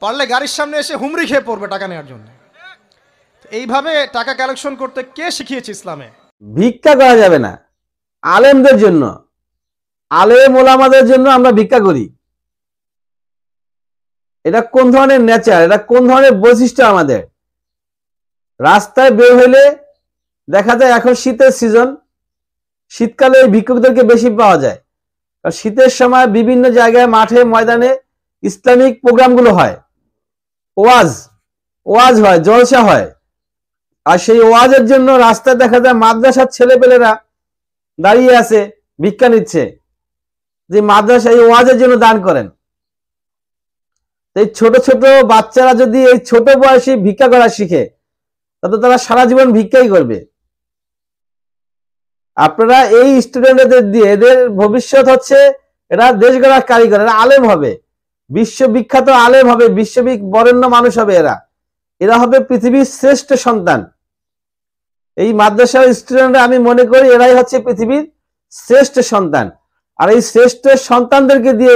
পারলে গাড়ির সামনে এসে হুমড়ি খেয়ে পড়বে টাকা নেওয়ার জন্য। এইভাবে টাকা কালেকশন করতে কে শিখিয়েছে ইসলামে? ভিক্ষা করা যাবে না। আলেমদের জন্য, আলেম ওলামাদের জন্য আমরা ভিক্ষা করি। এটা কোন ধরনের নেচার, এটা কোন ধরনের বৈশিষ্ট্য আমাদের? রাস্তায় বের হইলে দেখা যায়, এখন শীতের সিজন, শীতকালে ভিক্ষুকদেরকে বেশি পাওয়া যায়। শীতের সময় বিভিন্ন জায়গায় মাঠে ময়দানে ইসলামিক প্রোগ্রামগুলো হয়, ওয়াজ হয়, জলসা হয়। আর সেই ওয়াজের জন্য রাস্তায় দেখা যায় মাদ্রাসার ছেলেপেলেরা দাঁড়িয়ে আছে, ভিক্ষা নিচ্ছে, যে মাদ্রাসা এই ওয়াজের জন্য দান করেন। এই ছোট ছোট বাচ্চারা যদি এই ছোট বয়সে ভিক্ষা করা শিখে, তাতে তারা সারা জীবন ভিক্ষাই করবে। আপনারা এই স্টুডেন্টদের দিয়ে, এদের ভবিষ্যৎ হচ্ছে, এরা দেশ গড়ার কারিগর, এরা আলেম হবে, বিশ্ববিখ্যাত আলেম হবে, বরেণ্য মানুষ হবে। এরা হবে পৃথিবীর শ্রেষ্ঠ সন্তান। এই মাদ্রাসার স্টুডেন্টরা, আমি মনে করি এরাই হচ্ছে পৃথিবীর শ্রেষ্ঠ সন্তান। আর এই শ্রেষ্ঠ সন্তানদেরকে দিয়ে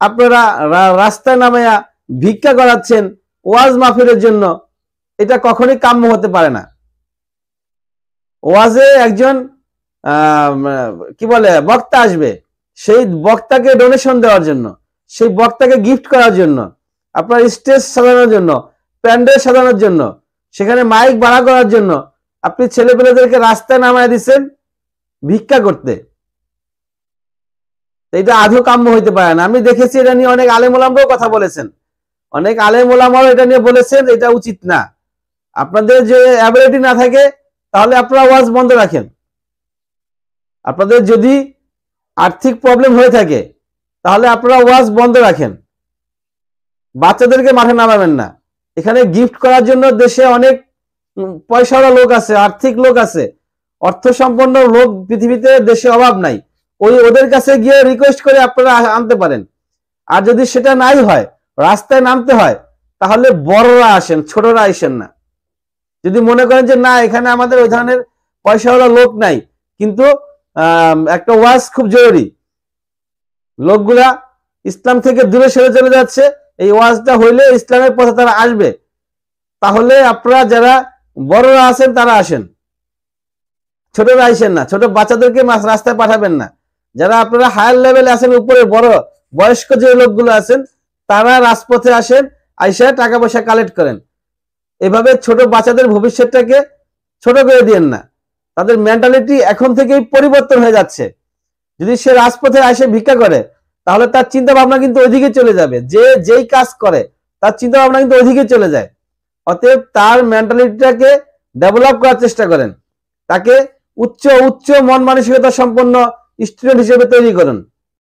আপনারা রাস্তায় নামাইয়া ভিক্ষা করাচ্ছেন ওয়াজ মাহফিলের জন্য, এটা কখনোই কাম্য হতে পারে না। ওয়াজে একজন কি বলে বক্তা আসবে, সেই বক্তাকে ডোনেশন দেওয়ার জন্য, সেই বক্তাকে গিফট করার জন্য, আপনার স্টেজ সাজানোর জন্য, প্যান্ডেল সাজানোর জন্য, সেখানে মাইক ভাড়া করার জন্য আপনি ছেলেপেলেদেরকে রাস্তায় নামায় দিচ্ছেন ভিক্ষা করতে। এটা আদৌ কাম্য হইতে পারে না। আমি দেখেছি এটা নিয়ে অনেক আলেম ওলামাও কথা বলেছেন, অনেক আলেম ওলামাও এটা নিয়ে বলেছেন এটা উচিত না। আপনাদের যে অ্যাবিলিটি না থাকে, তাহলে আপনারা ওয়াজ বন্ধ রাখেন। আপনাদের যদি আর্থিক প্রবলেম হয়ে থাকে, তাহলে আপনারা ওয়াজ বন্ধ রাখেন, বাচ্চাদেরকে মাঠে নামাবেন না। এখানে গিফট করার জন্য দেশে অনেক পয়সাওয়ালা লোক আছে, আর্থিক লোক আছে, অর্থ সম্পন্ন লোক পৃথিবীতে দেশে অভাব নাই। ওদের কাছে গিয়ে রিকোয়েস্ট করে আপনারা আনতে পারেন। আর যদি সেটা নাই হয়, রাস্তায় নামতে হয়, তাহলে বড়রা আসেন, ছোটরা আসেন না। যদি মনে করেন যে না, এখানে আমাদের ওই ধরনের পয়সাওয়ালা লোক নাই, কিন্তু একটা ওয়াজ খুব জরুরি, লোকগুলা ইসলাম থেকে দূরে সরে চলে যাচ্ছে, এই ওয়াজটা হইলে ইসলামের পথে তারা আসবে, তাহলে আপনারা যারা বড়রা আছেন তারা আসেন, ছোটরা আসেন না। ছোট বাচ্চাদেরকে রাস্তায় পাঠাবেন না। যারা আপনারা হায়ার লেভেলে আছেন, উপরে বড় বয়স্ক যে লোকগুলো আছেন, তারা রাজপথে আসেন, আইসা টাকা পয়সা কালেক্ট করেন। এভাবে ছোট বাচ্চাদের ভবিষ্যৎটাকে ছোট করে দিয়েন না। তাদের মেন্টালিটি এখন থেকেই পরিবর্তন হয়ে যাচ্ছে। যদি সে রাজপথে এসে ভিক্ষা করে, তাহলে তার চিন্তা ভাবনা কিন্তু ওইদিকে চলে যাবে। যেই কাজ করে তার চিন্তা ভাবনা কিন্তু ওইদিকে চলে যায়। অতএব তার মেন্টালিটিটাকে ডেভেলপ করার চেষ্টা করেন, তাকে উচ্চ মন মানসিকতা সম্পন্ন স্টুডেন্ট হিসেবে তৈরি করুন।